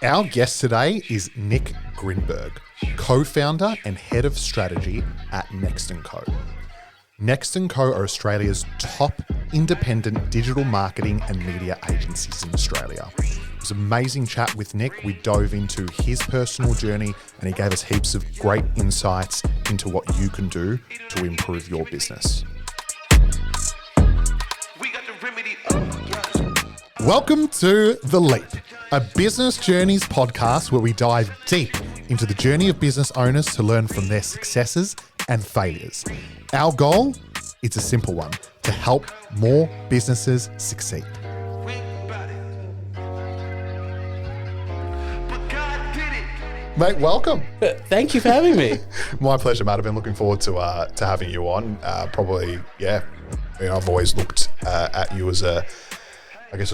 Our guest today is Nick Grinberg, co-founder and head of strategy at Next & Co. Next & Co are Australia's top independent digital marketing and media agencies in Australia. It was an amazing chat with Nick. We dove into his personal journey and he gave us heaps of great insights into what you can do to improve your business. Welcome to The Leap, a business journeys podcast where we dive deep into the journey of business owners to learn from their successes and failures. Our goal, it's a simple one, to help more businesses succeed. Mate, welcome. Thank you for having me. My pleasure, mate. I've been looking forward to having you on. I've always looked at you as a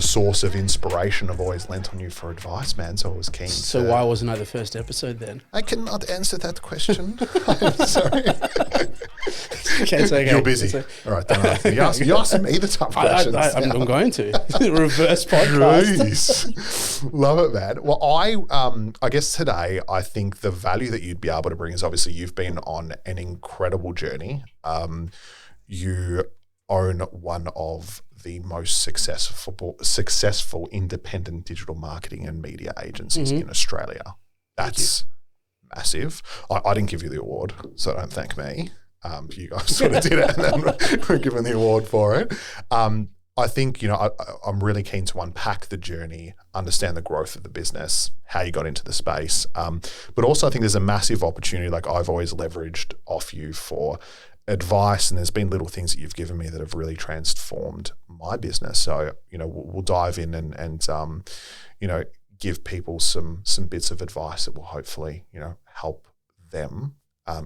source of inspiration. I've always lent on you for advice, man, so I was keen. So why wasn't I the first episode then? I cannot answer that question. I'm sorry. Okay. You're busy. All right, then you ask me the tough questions. I'm going to. Reverse podcast. Jeez. Love it, man. Well, I guess today, I think the value that you'd be able to bring is obviously you've been on an incredible journey. You own one of the most successful independent digital marketing and media agencies in Australia. That's massive. I didn't give you the award, so don't thank me. You guys sort of did it and then we're given the award for it. I think, I'm really keen to unpack the journey, understand the growth of the business, how you got into the space. But also I think there's a massive opportunity, like I've always leveraged off you for advice, and there's been little things that you've given me that have really transformed my business. So, we'll dive in and give people some bits of advice that will hopefully, help them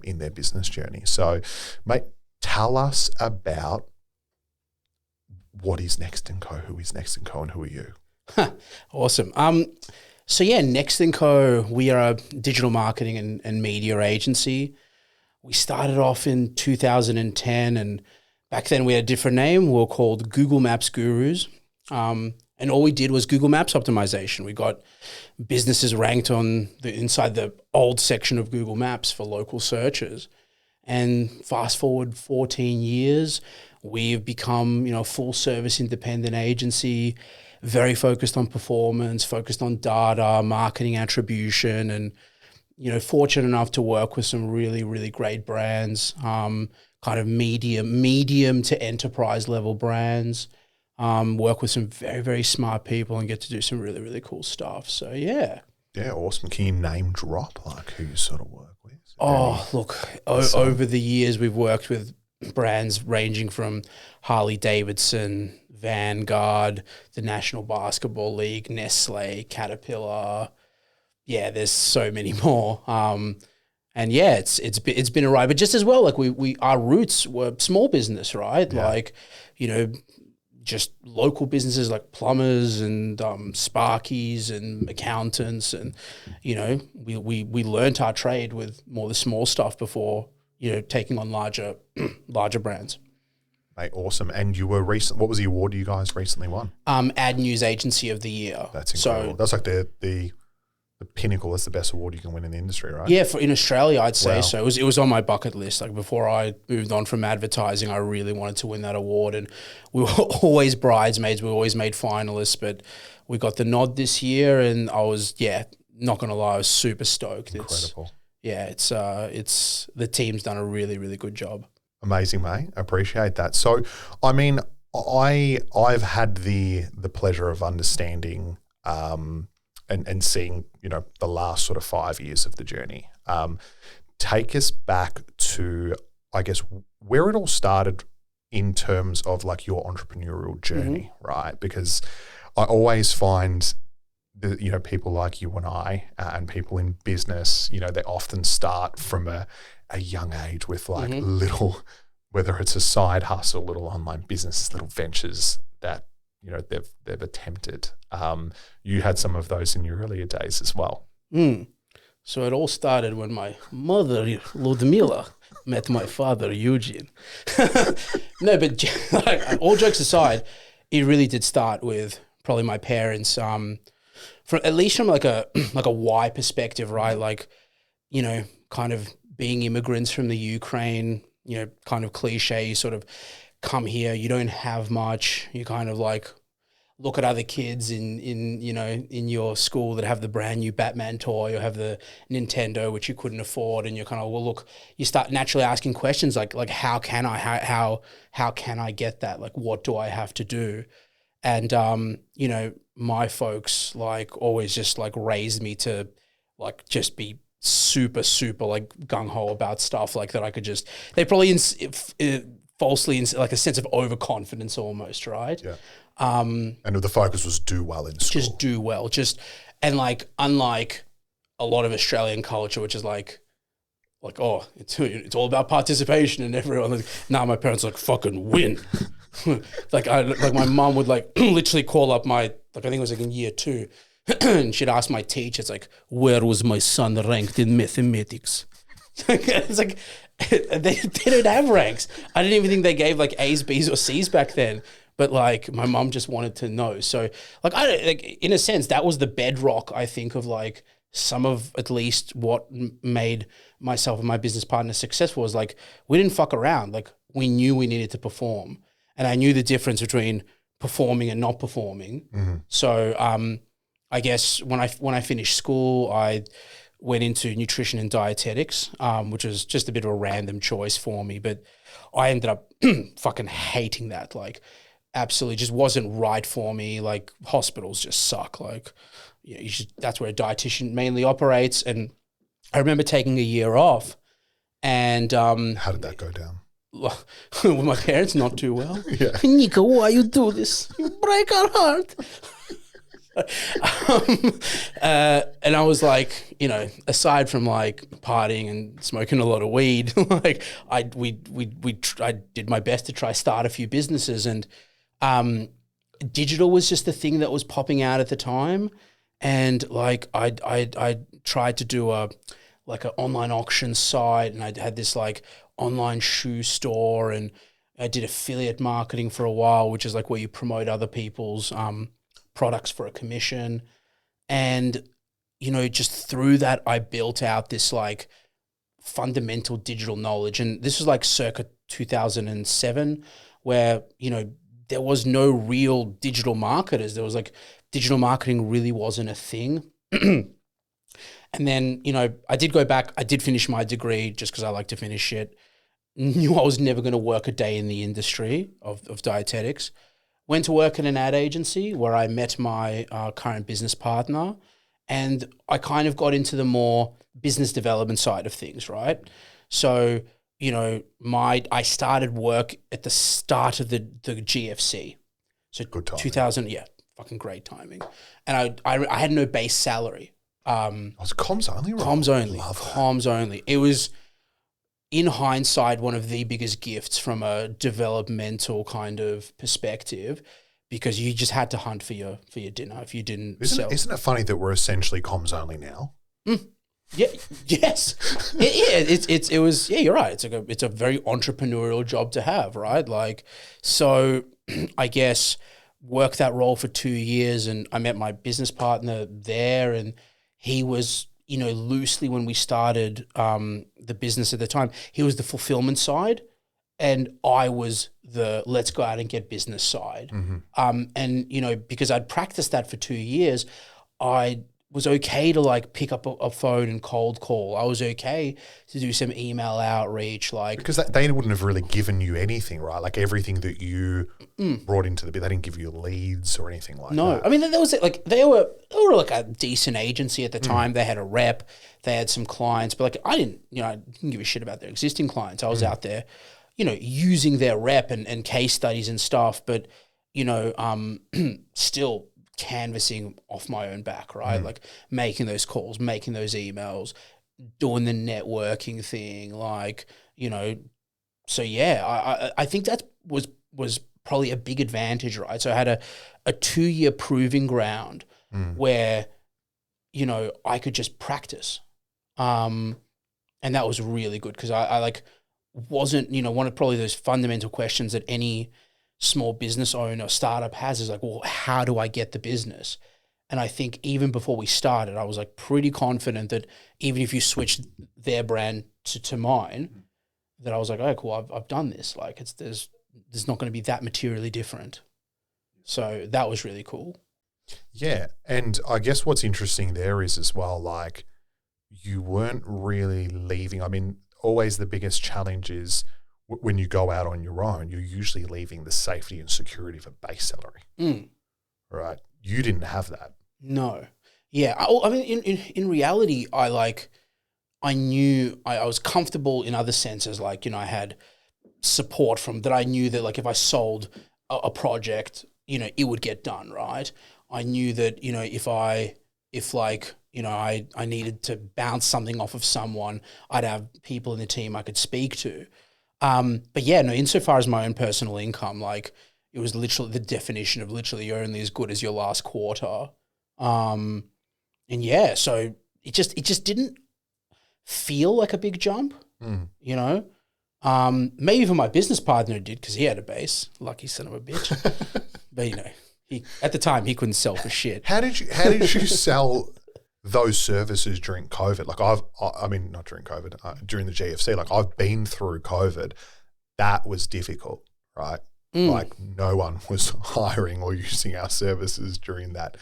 in their business journey. So, mate, tell us about what is Next & Co, who is Next & Co, and who are you? Awesome. Next & Co, we are a digital marketing and media agency. We started off in 2010, and back then we had a different name. We were called Google Maps Gurus. And all we did was Google Maps optimization. We got businesses ranked on inside the old section of Google Maps for local searches. And fast forward 14 years, we've become, full service independent agency, very focused on performance, focused on data, marketing attribution, and fortunate enough to work with some really, really great brands, kind of medium to enterprise level brands, work with some very, very smart people and get to do some really, really cool stuff. So, yeah. Yeah, awesome. Can you name drop, like, who you sort of work with? Over the years, we've worked with brands ranging from Harley Davidson, Vanguard, the National Basketball League, Nestle, Caterpillar. Yeah, there's so many more. It's been a ride. But just as well, like we our roots were small business, right? Yeah. Like, just local businesses like plumbers and sparkies and accountants, and we learned our trade with more the small stuff before taking on larger brands. Mate, awesome. And you were what was the award you guys recently won? Ad News Agency of the Year. That's incredible. That's like the pinnacle. That's the best award you can win in the industry, right? Yeah, in Australia, I'd say so. It was on my bucket list. Like before I moved on from advertising, I really wanted to win that award, and we were always bridesmaids. We always made finalists, but we got the nod this year, and I was, not gonna lie, I was super stoked. Incredible. It's the team's done a really, really good job. Amazing, mate. I appreciate that. So, I mean, I've had the pleasure of understanding and seeing, the last sort of 5 years of the journey. Take us back to, I guess, where it all started in terms of like your entrepreneurial journey, right? Because I always find that, people like you and I and people in business, they often start from a young age with like little, whether it's a side hustle, little online business, little ventures that, they've attempted. You had some of those in your earlier days as well. So it all started when my mother, Ludmila, met my father, Eugene. No, but like, all jokes aside, it really did start with probably my parents from at least from like a like a why perspective, right? Like, you know, kind of being immigrants from the Ukraine, you know, kind of cliche, you sort of come here, you don't have much, you kind of like look at other kids in you know in your school that have the brand new Batman toy or have the Nintendo which you couldn't afford, and you're kind of, well, look, you start naturally asking questions like how can I how can I get that, like what do I have to do? And you know, my folks like always just like raised me to like just be super like gung-ho about stuff like that. I could just, they probably falsely like a sense of overconfidence almost, right? Yeah. And the focus was do well in school. Just do well. Just, and like, unlike a lot of Australian culture, which is like, oh, it's all about participation and everyone. Like, nah, my parents like fucking win. like my mom would like literally call up my, like I think it was like in year 2, and she'd ask my teacher, it's like, where was my son ranked in mathematics? It's like, they didn't have ranks. I didn't even think they gave like A's, B's, or C's back then. But like my mom just wanted to know. So like in a sense, that was the bedrock, I think, of like some of at least what made myself and my business partner successful, was like we didn't fuck around. Like we knew we needed to perform, and I knew the difference between performing and not performing. Mm-hmm. So I guess when I finished school, I went into nutrition and dietetics, which was just a bit of a random choice for me, but I ended up fucking hating that. Like, absolutely just wasn't right for me. Like, hospitals just suck. Like, yeah, that's where a dietitian mainly operates. And I remember taking a year off, and how did that go down? With my parents, not too well. Yeah. Nico, why you do this? You break our heart. And I was like, you know, aside from like partying and smoking a lot of weed, like I did my best to try start a few businesses, and digital was just the thing that was popping out at the time. And like I tried to do an online auction site, and I had this like online shoe store, and I did affiliate marketing for a while, which is like where you promote other people's products for a commission. And, you know, just through that, I built out this like fundamental digital knowledge. And this was like circa 2007, where, you know, there was no real digital marketers. There was like, digital marketing really wasn't a thing. And then, you know, I did go back, I did finish my degree just because I like to finish it. Knew I was never going to work a day in the industry of dietetics. Went to work in an ad agency where I met my current business partner, and I kind of got into the more business development side of things, right? So, you know, I started work at the start of the GFC. So good timing. 2000, yeah, fucking great timing. And I had no base salary. Was it comms only? Right? Comms only. Love comms only. It was, in hindsight, one of the biggest gifts from a developmental kind of perspective, because you just had to hunt for your dinner if you didn't sell. Isn't it funny that we're essentially comms only now? Yeah. Yes. It was. Yeah, you're right. It's a very entrepreneurial job to have, right? Like, so I guess worked that role for 2 years, and I met my business partner there, and he was, you know, loosely, when we started the business at the time, he was the fulfillment side, and I was the let's go out and get business side. Mm-hmm. And, you know, because I'd practiced that for 2 years, I was okay to like pick up a phone and cold call. I was okay to do some email outreach, like, because they wouldn't have really given you anything, right? Like everything that you brought into the bit, they didn't give you leads or anything like that. No, I mean, there was like they were like a decent agency at the time. They had a rep, they had some clients, but like I didn't give a shit about their existing clients. I was out there, you know, using their rep and case studies and stuff, but, you know, still canvassing off my own back, right? Like making those calls, making those emails, doing the networking thing, like, you know. So yeah, I think that was probably a big advantage, right? So I had a 2-year proving ground where, you know, I could just practice. And that was really good, because I like wasn't, you know, one of probably those fundamental questions that any small business owner, startup has is like, well, how do I get the business? And I think even before we started, I was like pretty confident that even if you switch their brand to mine, that I was like, oh, cool, I've done this. Like there's not going to be that materially different. So that was really cool. Yeah. And I guess what's interesting there is as well, like you weren't really leaving. I mean, always the biggest challenge is when you go out on your own, you're usually leaving the safety and security of a base salary. Right. You didn't have that. No. Yeah. I mean, in reality, I knew I was comfortable in other senses. Like, you know, I had support from that. I knew that like if I sold a project, you know, it would get done. Right. I knew that, you know, if I needed to bounce something off of someone, I'd have people in the team I could speak to. But yeah, no, insofar as my own personal income, like it was literally the definition of literally you're only as good as your last quarter. And yeah, so it just didn't feel like a big jump, you know? Maybe for my business partner it did because he had a base, lucky son of a bitch. But you know, at the time he couldn't sell for shit. How did you sell those services during COVID? Like I mean, not during COVID, during the GFC, like I've been through COVID. That was difficult, right? Like no one was hiring or using our services during that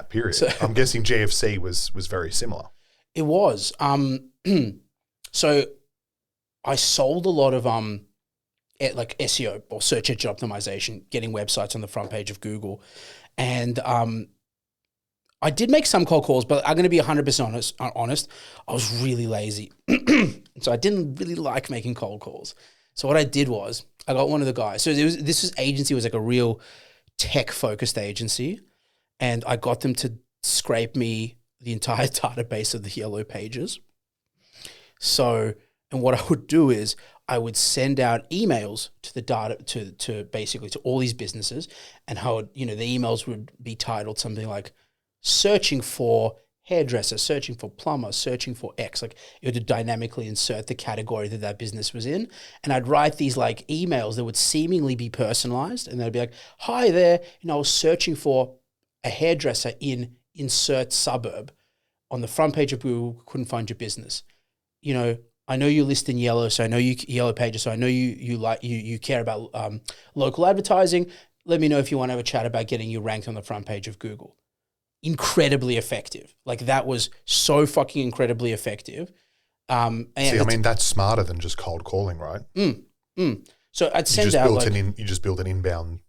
period. So, I'm guessing GFC was very similar. It was. So I sold a lot of like SEO or search engine optimization, getting websites on the front page of Google. And I did make some cold calls, but I'm going to be 100% honest. I was really lazy. So I didn't really like making cold calls. So what I did was I got one of the guys. So this agency was like a real tech-focused agency. And I got them to scrape me the entire database of the Yellow Pages. So, and what I would do is I would send out emails to the data, to basically to all these businesses, and how, you know, the emails would be titled something like searching for hairdresser, searching for plumber, searching for X. Like it would dynamically insert the category that business was in. And I'd write these like emails that would seemingly be personalized. And they'd be like, hi there, you know, I was searching for a hairdresser in insert suburb on the front page of Google, couldn't find your business. You know, I know you list in yellow, so I know you Yellow Pages, so I know you care about local advertising. Let me know if you want to have a chat about getting you ranked on the front page of Google. Incredibly effective. Like that was so fucking incredibly effective. And see, I mean, that's smarter than just cold calling, right? So I'd send out like you just build an inbound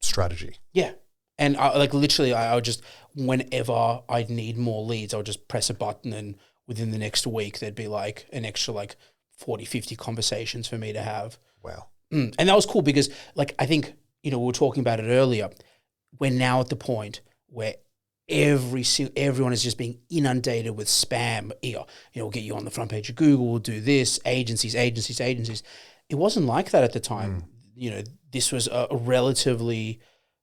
strategy. Yeah. And I would just, whenever I'd need more leads, I would just press a button and within the next week, there'd be like an extra like 40, 50 conversations for me to have. Wow. And that was cool because like, I think, you know, we were talking about it earlier. We're now at the point where everyone is just being inundated with spam. You know, we'll get you on the front page of Google, we'll do this, agencies. It wasn't like that at the time. You know, this was a relatively,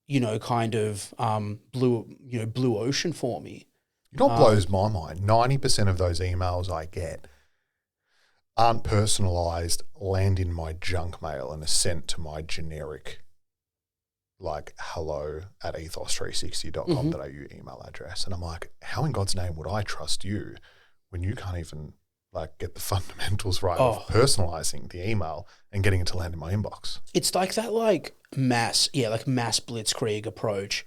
you know, kind of blue ocean for me. You know what blows my mind? 90% of those emails I get aren't personalized, land in my junk mail and are sent to my generic, like hello@ethos360.com.au email address. And I'm like, how in God's name would I trust you when you can't even like get the fundamentals right of personalizing the email and getting it to land in my inbox? It's like that mass blitzkrieg approach.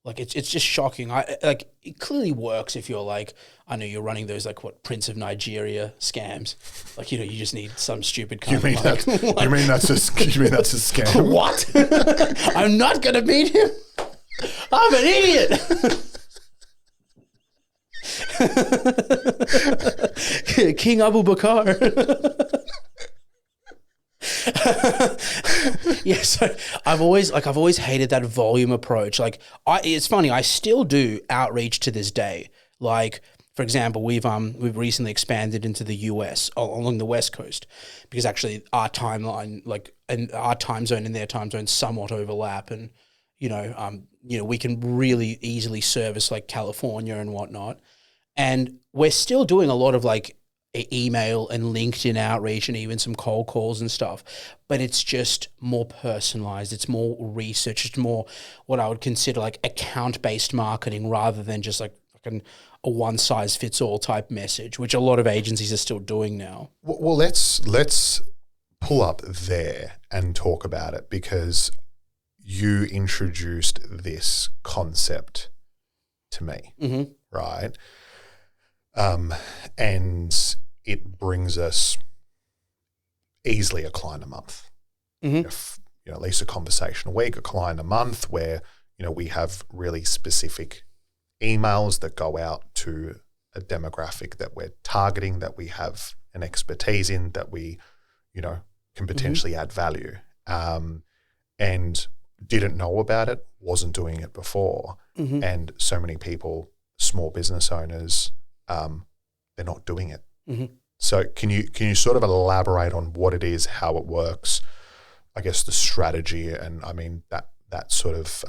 Like it's just shocking. It clearly works if you're like, I know you're running those like Prince of Nigeria scams. Like, you know, you just need some stupid kind you mean that's a scam? What? I'm not gonna meet him. I'm an idiot. King Abu Bakr. Yeah, so I've always hated that volume approach. Like, it's funny, I still do outreach to this day. Like, for example, we've recently expanded into the US along the West Coast because actually our timeline, like, and our time zone and their time zone somewhat overlap, and you know, we can really easily service like California and whatnot. And we're still doing a lot of like email and LinkedIn outreach and even some cold calls and stuff, but it's just more personalized. It's more research. It's more what I would consider like account-based marketing rather than just like fucking a one-size-fits-all type message, which a lot of agencies are still doing now. Well, let's pull up there and talk about it, because you introduced this concept to me, right? And it brings us easily a client a month. At least a conversation a week, a client a month, where we have really specific emails that go out to a demographic that we're targeting, that we have an expertise in, that we can potentially add value, and didn't know about it, wasn't doing it before, and so many people, small business owners, they're not doing it. So can you sort of elaborate on what it is, how it works, I guess the strategy, and I mean that sort of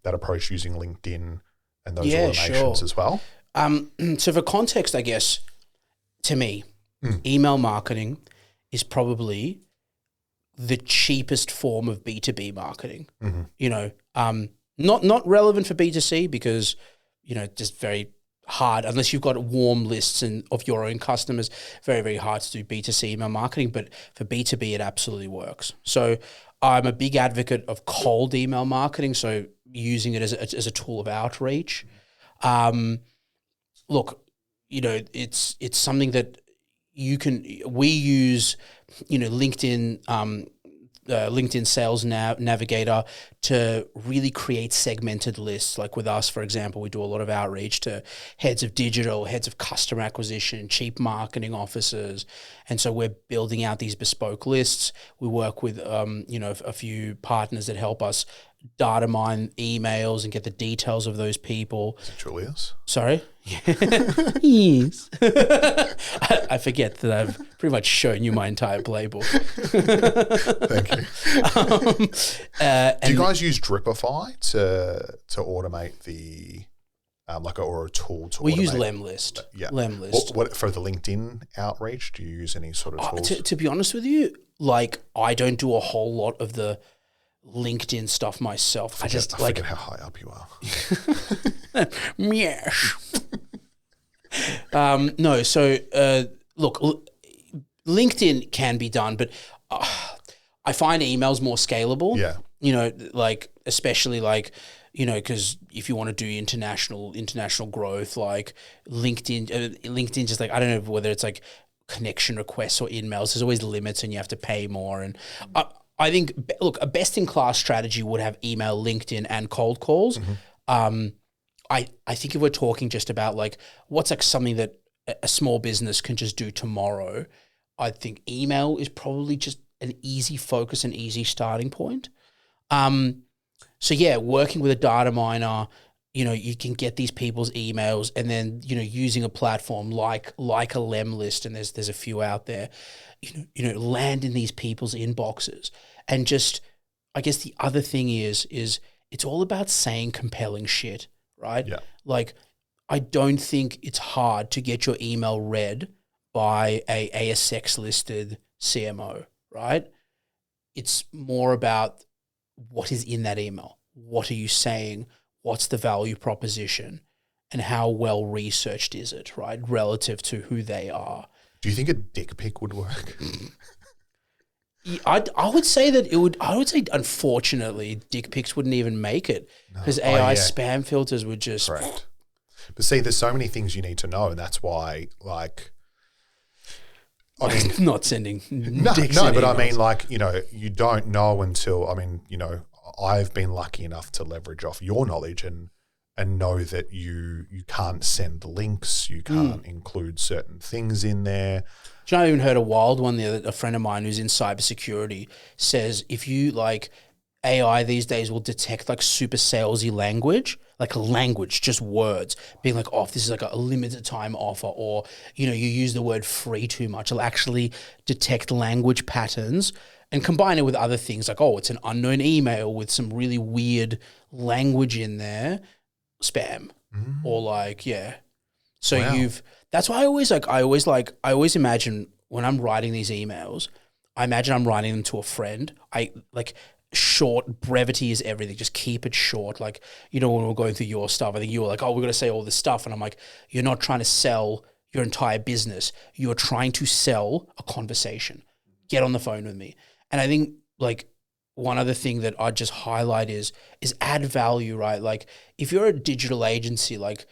that approach using LinkedIn and those automations as well? So for context, I guess, to me, email marketing is probably the cheapest form of B2B marketing. Not relevant for B2C because, just very hard, unless you've got warm lists of your own customers, very, very hard to do B2C email marketing, but for B2B, it absolutely works. So I'm a big advocate of cold email marketing, so using it as a tool of outreach. Look, it's something that we use, LinkedIn, LinkedIn Sales Navigator to really create segmented lists. Like with us, for example, we do a lot of outreach to heads of digital, heads of customer acquisition, chief marketing officers. And so we're building out these bespoke lists. We work with, a few partners that help us data mine emails and get the details of those people. Is it Julius? Sorry? Yes. I forget that I've pretty much shown you my entire playbook. Thank you. Do you guys use Dripify to automate the or a tool to automate? We use Lemlist. Lemlist. What for the LinkedIn outreach? Do you use any sort of tools? To be honest with you, I don't do a whole lot of the LinkedIn stuff myself. I forget how high up you are. No, so look, LinkedIn can be done, but I find emails more scalable. Yeah. Especially because if you want to do international growth, like LinkedIn just I don't know whether it's like connection requests or emails, there's always limits and you have to pay more. And I think, look, a best-in-class strategy would have email, LinkedIn, and cold calls. I think if we're talking just about what's something that a small business can just do tomorrow, I think email is probably just an easy focus, an easy starting point. So yeah, working with a data miner, you can get these people's emails, and then using a platform like a Lemlist, and there's a few out there, land in these people's inboxes. And just, I guess the other thing is it's all about saying compelling shit, right? Yeah. I don't think it's hard to get your email read by a ASX listed CMO, right? It's more about what is in that email. What are you saying? What's the value proposition? And how well researched is it, right? Relative to who they are. Do you think a dick pic would work? I would say that it would. I would say, unfortunately, dick pics wouldn't even make it because AI spam filters would just. Correct. But see, there's so many things you need to know, and that's why, not sending. No, dicks but emails. I mean, you don't know until. I mean, I've been lucky enough to leverage off your knowledge and know that you can't send links, you can't include certain things in there. Do you know, I even heard a wild one there that a friend of mine who's in cybersecurity says if you AI these days will detect super salesy language, just words, being if this is a limited time offer, or, you use the word free too much, it'll actually detect language patterns and combine it with other things it's an unknown email with some really weird language in there, spam, or So wow. That's why I always imagine when I'm writing these emails, I imagine I'm writing them to a friend. I like short, brevity is everything. Just keep it short. Like, when we're going through your stuff, I think you were like, oh, we're going to say all this stuff. And I'm like, you're not trying to sell your entire business. You're trying to sell a conversation. Get on the phone with me. And I think like one other thing that I'd just highlight is add value, right? Like if you're a digital agency, like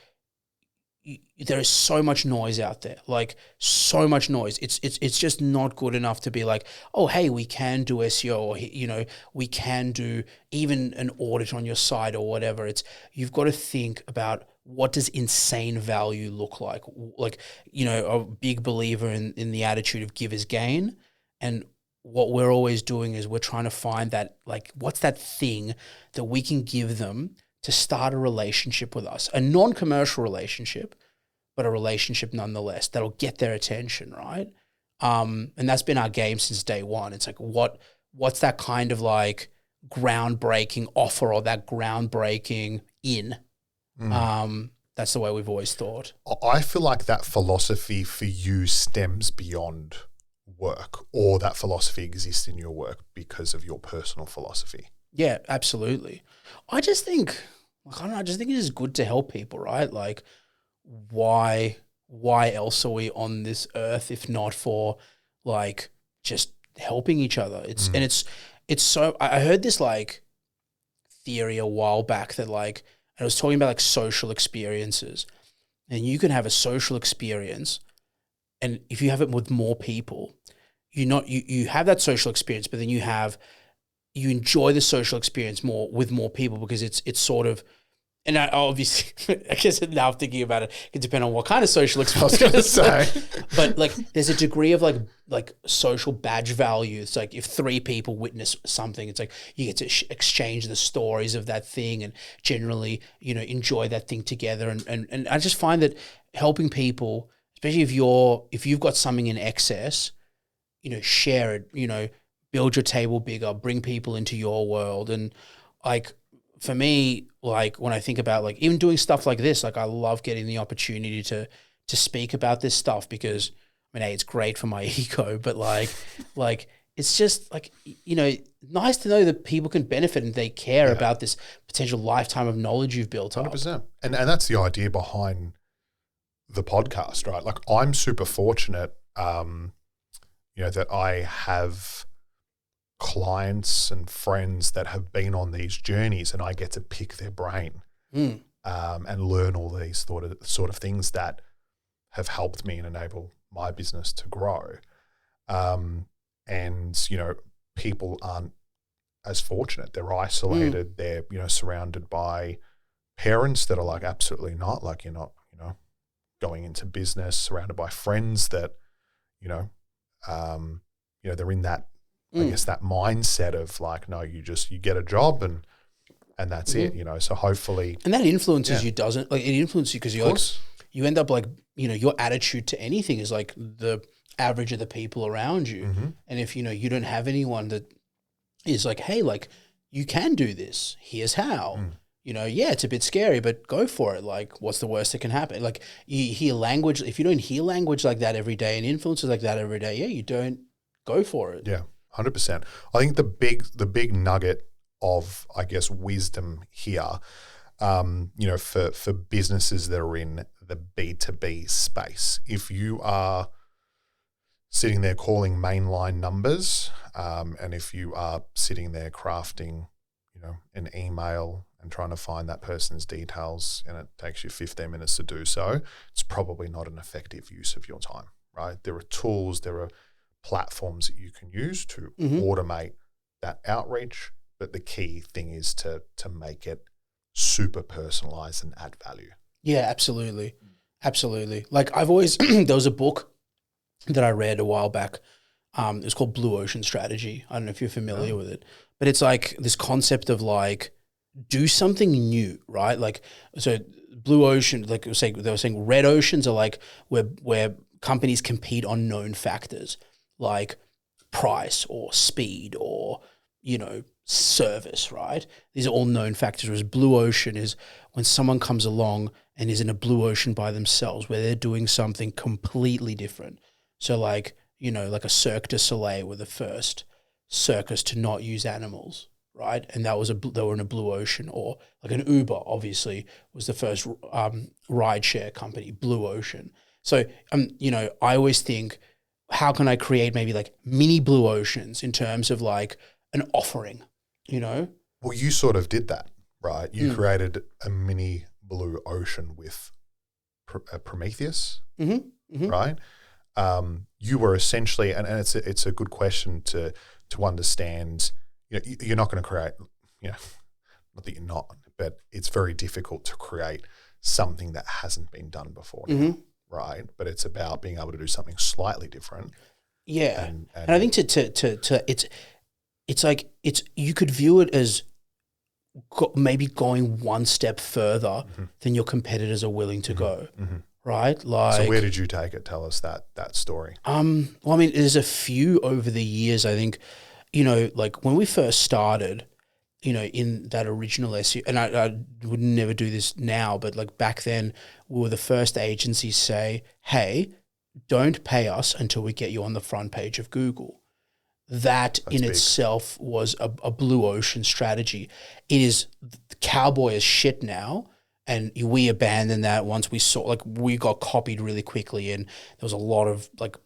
there is so much noise out there, like so much noise. It's just not good enough to be like, oh, hey, we can do SEO, or we can do even an audit on your site or whatever. You've got to think about what does insane value look like. Like, a big believer in the attitude of give is gain, and what we're always doing is we're trying to find that, like, what's that thing that we can give them to start a relationship with us, a non-commercial relationship, but a relationship nonetheless that'll get their attention, right? And that's been our game since day one. It's like, what's that kind of like groundbreaking offer or that groundbreaking in? That's the way we've always thought. I feel like that philosophy for you stems beyond work, or that philosophy exists in your work because of your personal philosophy. Yeah, absolutely. I just think it is good to help people, right? Like, why else are we on this earth if not for like just helping each other? It's so, I heard this like theory a while back that like, I was talking about like social experiences, and you can have a social experience, and if you have it with more people, you have that social experience, but then you enjoy the social experience more with more people because it's sort of, and I obviously, I guess now I'm thinking about it, it depends on what kind of social experience I was going to say. But like, there's a degree of like social badge value. It's like if 3 people witness something, it's like you get to exchange the stories of that thing and generally, enjoy that thing together. And I just find that helping people, especially if you've got something in excess, share it, build your table bigger, bring people into your world. And like, for me, like when I think about like even doing stuff like this, like I love getting the opportunity to speak about this stuff because I mean, it's great for my ego, but like it's just like, nice to know that people can benefit and they care about this potential lifetime of knowledge you've built up. 100%. And that's the idea behind the podcast, right? Like I'm super fortunate, that I have clients and friends that have been on these journeys, and I get to pick their brain and learn all these sort of things that have helped me and enable my business to grow. And people aren't as fortunate. They're isolated. They're surrounded by parents that are like, absolutely not. Like you're not going into business, surrounded by friends that they're in that. I guess that mindset of like, no, you get a job and that's it, so hopefully. And that influences you, doesn't like it influences you because you're like, you end up like, your attitude to anything is like the average of the people around you. Mm-hmm. And if, you don't have anyone that is like, hey, like you can do this, here's how, it's a bit scary, but go for it. Like what's the worst that can happen? Like you hear language, if you don't hear language like that every day and influences like that every day, you don't go for it. Yeah. 100%. I think the big nugget of, I guess, wisdom here, for businesses that are in the B2B space, if you are sitting there calling mainline numbers, and if you are sitting there crafting, an email and trying to find that person's details and it takes you 15 minutes to do so, it's probably not an effective use of your time, right? There are tools, there are platforms that you can use to automate that outreach, but the key thing is to make it super personalized and add value. Yeah, absolutely. Absolutely. Like I've always, there was a book that I read a while back. It was called Blue Ocean Strategy. I don't know if you're familiar with it, but it's like this concept of like, do something new, right? Like, so Blue Ocean, like they were saying red oceans are like where companies compete on known factors, like price or speed or, service, right? These are all known factors, whereas blue ocean is when someone comes along and is in a blue ocean by themselves where they're doing something completely different. So like, like a Cirque du Soleil were the first circus to not use animals, right? And that was they were in a blue ocean. Or like an Uber, obviously, was the first rideshare company, blue ocean. So, I always think, how can I create maybe like mini blue oceans in terms of like an offering, Well, you sort of did that, right? You created a mini blue ocean with Prometheus, right? You were essentially, and it's a good question to understand. You're not going to create, not that you're not, but it's very difficult to create something that hasn't been done before now, right? But it's about being able to do something slightly different. Yeah, and I think it's like you could view it as maybe going one step further than your competitors are willing to go. Right? Like, so where did you take it? Tell us that story. Well, I mean, there's a few over the years. I think, like when we first started, in that original SEO, and I would never do this now, but like back then, we were the first agency to say, hey, don't pay us until we get you on the front page of Google. That's in big. Itself was a blue ocean strategy. It is cowboy as shit now. And we abandoned that once we saw, like, we got copied really quickly, and there was a lot of like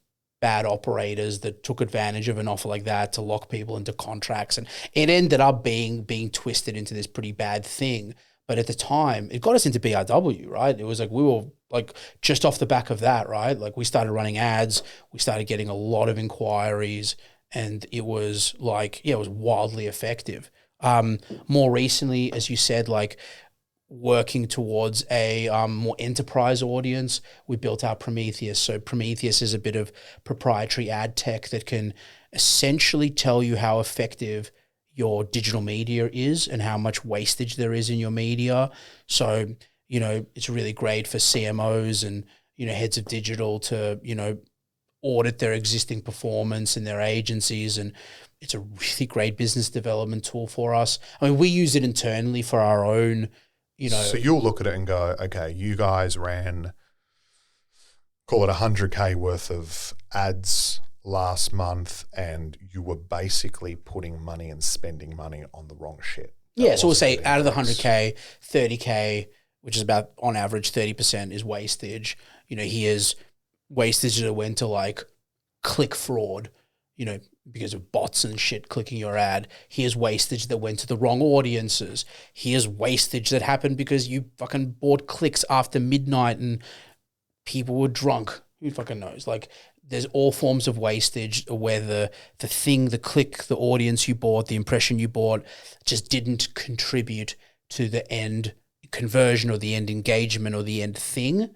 bad operators that took advantage of an offer like that to lock people into contracts, and it ended up being twisted into this pretty bad thing. But at the time, it got us into BRW, right? It was like we were like just off the back of that, right? Like we started running ads, we started getting a lot of inquiries, and it was like, it was wildly effective. More recently, as you said, like, working towards a more enterprise audience, we built out Prometheus. So Prometheus is a bit of proprietary ad tech that can essentially tell you how effective your digital media is and how much wastage there is in your media. So, it's really great for CMOs and, heads of digital to, audit their existing performance in their agencies. And it's a really great business development tool for us. I mean, we use it internally for our own. So you'll look at it and go, okay, you guys ran, call it 100K worth of ads last month, and you were basically putting money and spending money on the wrong shit. Yeah, so we'll say out of the 100K, 30K, which is about on average 30% is wastage. Here's wastage that went to like click fraud, because of bots and shit clicking your ad. Here's wastage that went to the wrong audiences. Here's wastage that happened because you fucking bought clicks after midnight and people were drunk. Who fucking knows? Like, there's all forms of wastage where the thing, the click, the audience you bought, the impression you bought just didn't contribute to the end conversion or the end engagement or the end thing.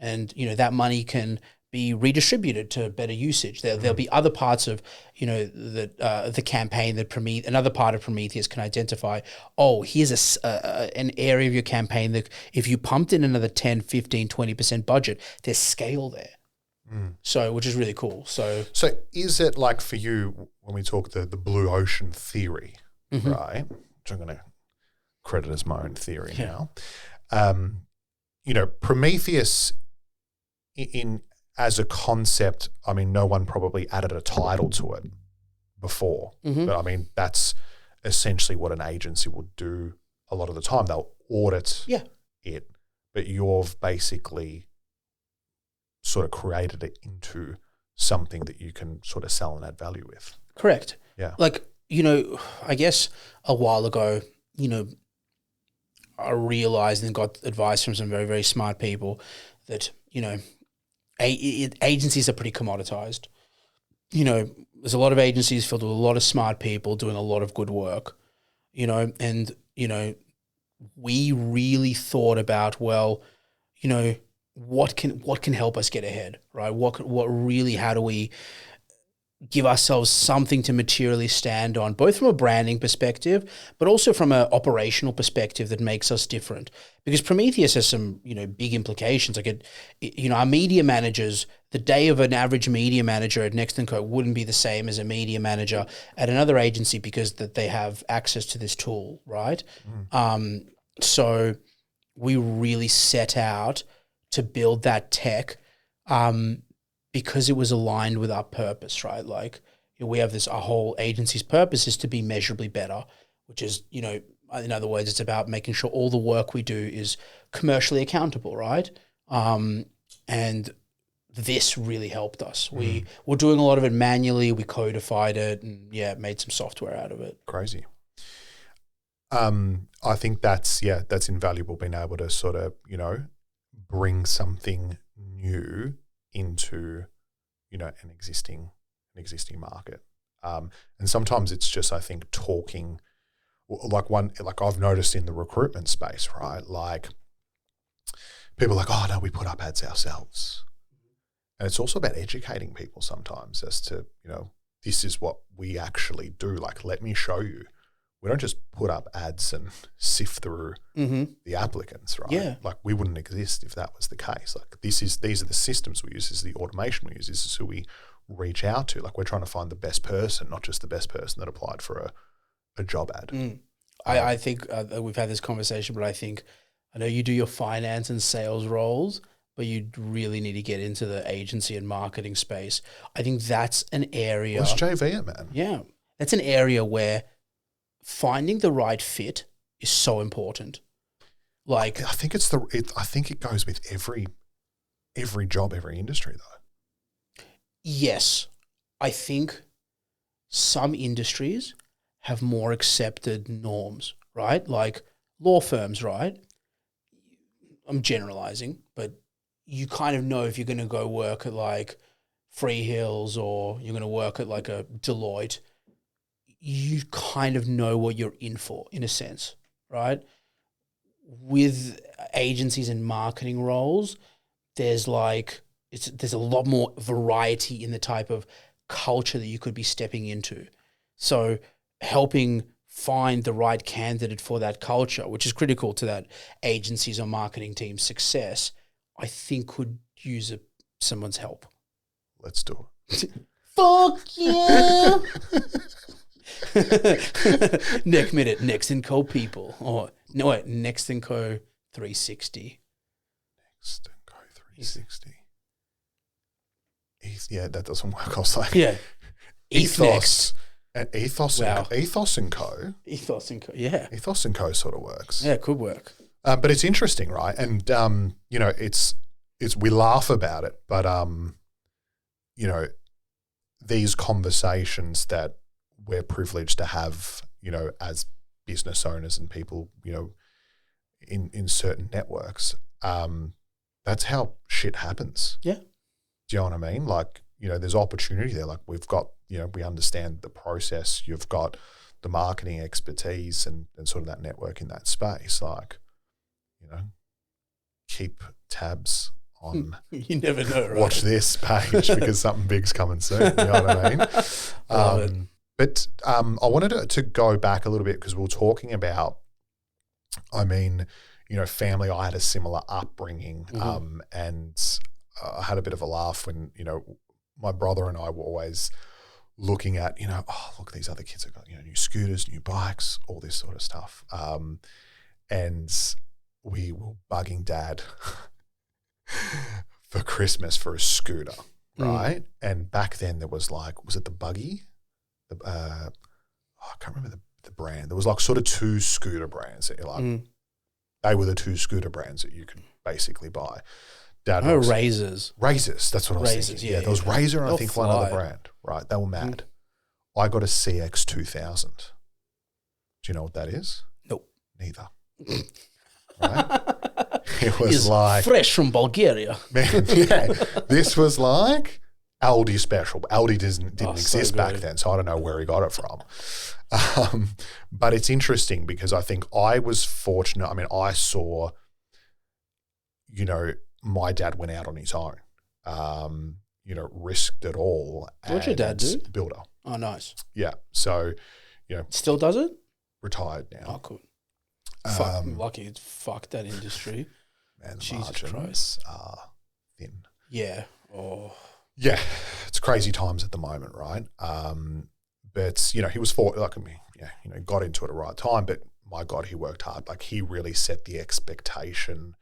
And, that money can be redistributed to better usage. There'll be other parts of, the campaign that another part of Prometheus can identify, here's an area of your campaign that if you pumped in another 10, 15, 20% budget, there's scale there. So, which is really cool. So is it like for you, when we talk the blue ocean theory, right, which I'm going to credit as my own theory now, Prometheus in as a concept, I mean, no one probably added a title to it before. But I mean, that's essentially what an agency will do a lot of the time. They'll audit it, but you've basically sort of created it into something that you can sort of sell and add value with. Correct. Yeah. Like, I guess a while ago, I realized and got advice from some very, very smart people that, agencies are pretty commoditized. There's a lot of agencies filled with a lot of smart people doing a lot of good work, and, we really thought about, well, what can help us get ahead, right? How do we give ourselves something to materially stand on, both from a branding perspective, but also from an operational perspective that makes us different. Because Prometheus has some, big implications. Like our media managers, the day of an average media manager at Next & Co wouldn't be the same as a media manager at another agency because that they have access to this tool, right? So we really set out to build that tech because it was aligned with our purpose, right? Like, we have our whole agency's purpose is to be measurably better, which is, in other words, it's about making sure all the work we do is commercially accountable, right? And this really helped us. We were doing a lot of it manually. We codified it and made some software out of it. Crazy. I think that's invaluable, being able to sort of, bring something new into, an existing market. And sometimes it's just, I think, talking like I've noticed in the recruitment space, right? Like, people are like, oh no, we put up ads ourselves. And it's also about educating people sometimes as to, this is what we actually do. Like, let me show you. We don't just put up ads and sift through the applicants, right? Yeah. Like, we wouldn't exist if that was the case. Like, these are the systems we use, this is the automation we use, this is who we reach out to. Like, we're trying to find the best person, not just the best person that applied for a job ad. I think we've had this conversation, but I know you do your finance and sales roles, but you really need to get into the agency and marketing space. I think that's an area. Let's JV it, man. Yeah. That's an area where finding the right fit is so important. Like, I think I think it goes with every job, every industry though. Yes. I think some industries have more accepted norms, right? Like law firms, right? I'm generalizing, but you kind of know if you're going to go work at like Freehills or you're going to work at like a Deloitte, you kind of know what you're in for, in a sense, right? With agencies and marketing roles, there's a lot more variety in the type of culture that you could be stepping into. So helping find the right candidate for that culture, which is critical to that agency's or marketing team's success, I think could use someone's help. Let's do it. Fuck yeah! Next minute, Next & Co people. Or, no, wait, Next & Co 360. Next & Co 360. Yeah, that doesn't work. I was like, Ethos. And Ethos and Co. Ethos & Co, yeah. Ethos & Co sort of works. Yeah, it could work. But it's interesting, right? And, it's we laugh about it, but, these conversations that we're privileged to have, as business owners and people, in certain networks, that's how shit happens. Yeah. Do you know what I mean? Like, there's opportunity there. Like, we've got, we understand the process. You've got the marketing expertise and sort of that network in that space. Like, keep tabs on. You never know, right? Watch this page because something big's coming soon. You know what I mean? Love it. But I wanted to go back a little bit because we were talking about, family. I had a similar upbringing, and I had a bit of a laugh when, my brother and I were always looking at, oh, look, these other kids have got, new scooters, new bikes, all this sort of stuff. And we were bugging Dad for Christmas for a scooter, right? And back then there was like, was it the Buggy? I can't remember the brand. There was like sort of two scooter brands that you're like, they were the two scooter brands that you could basically buy. Dad Razors. Razors, that's what I was thinking. Yeah, there was Razor and I think one other brand, right? They were mad. I got a CX2000. Do you know what that is? Nope. Neither. Right? It was like fresh from Bulgaria. Man, this was like Aldi special. Aldi didn't exist back then, so I don't know where he got it from. But it's interesting because I think I was fortunate. I mean, I saw, my dad went out on his own, risked it all. What'd your dad do? Builder. Oh, nice. Yeah. So, still does it? Retired now. Oh, cool. Fuck, lucky it's fucked that industry. Man, the Jesus margins Christ. are thin. Yeah. Oh. Yeah. It's crazy times at the moment, right? But, he was got into it at the right time. But my God, he worked hard. Like he really set the expectation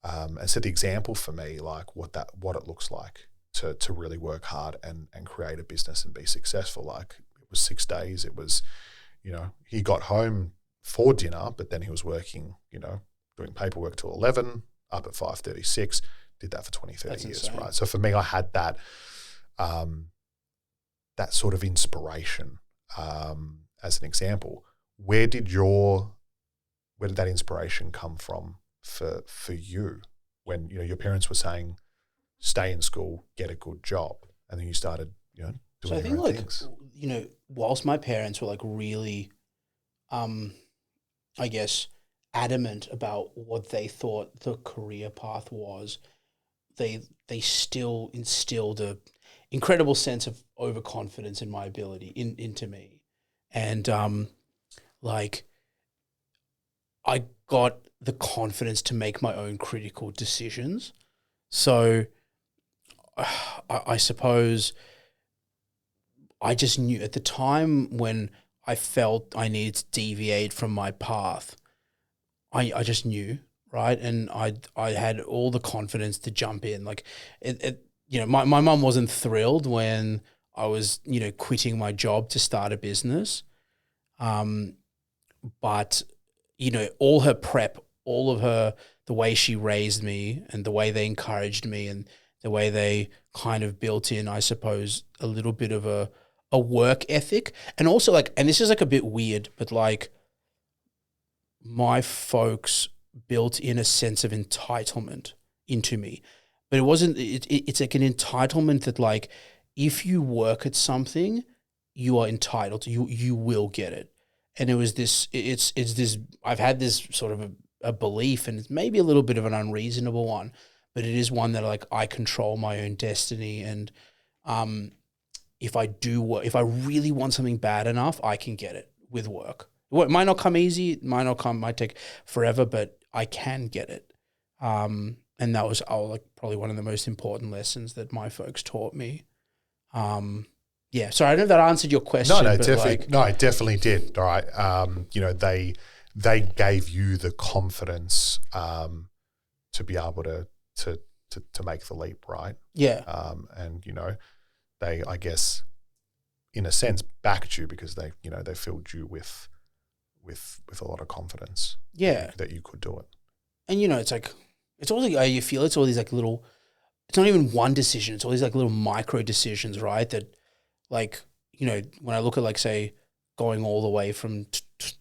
and set the example for me, like what it looks like to really work hard and create a business and be successful. Like it was 6 days. It was, he got home for dinner, but then he was working, doing paperwork till 11, up at 5:36, did that for 20, 30 That's years, insane. right? So for me, I had that that sort of inspiration as an example. Where did that inspiration come from for you when, your parents were saying, stay in school, get a good job, and then you started, doing So I your think own things? whilst my parents were like really, I guess, adamant about what they thought the career path was, they still instilled a incredible sense of overconfidence in my ability into me. And like I got the confidence to make my own critical decisions. So I suppose I just knew at the time when I felt I needed to deviate from my path, I just knew, right? And I had all the confidence to jump in. Like my mum wasn't thrilled when I was, quitting my job to start a business. But, all her prep, all of the way she raised me and the way they encouraged me and the way they kind of built in, I suppose, a little bit of a work ethic. And also and this is like a bit weird, but like my folks built in a sense of entitlement into me. But it wasn't, it's like an entitlement that like, if you work at something, you are entitled to, you will get it. And it was this, it's this, I've had this sort of a belief, and it's maybe a little bit of an unreasonable one, but it is one that like I control my own destiny. And if I do work, if I really want something bad enough, I can get it with work. It might not come easy, it might take forever, but I can get it. And that was probably one of the most important lessons that my folks taught me. Yeah, sorry, I don't know if that answered your question. No, but definitely. No, it definitely did. All right. They gave you the confidence to be able to make the leap, right? Yeah. And they, I guess, in a sense, backed you because they filled you with a lot of confidence. Yeah. That you could do it. And it's like, it's always like you feel it's all these like little, it's not even one decision, it's all these like little micro decisions, right? That like, when I look at like, say, going all the way from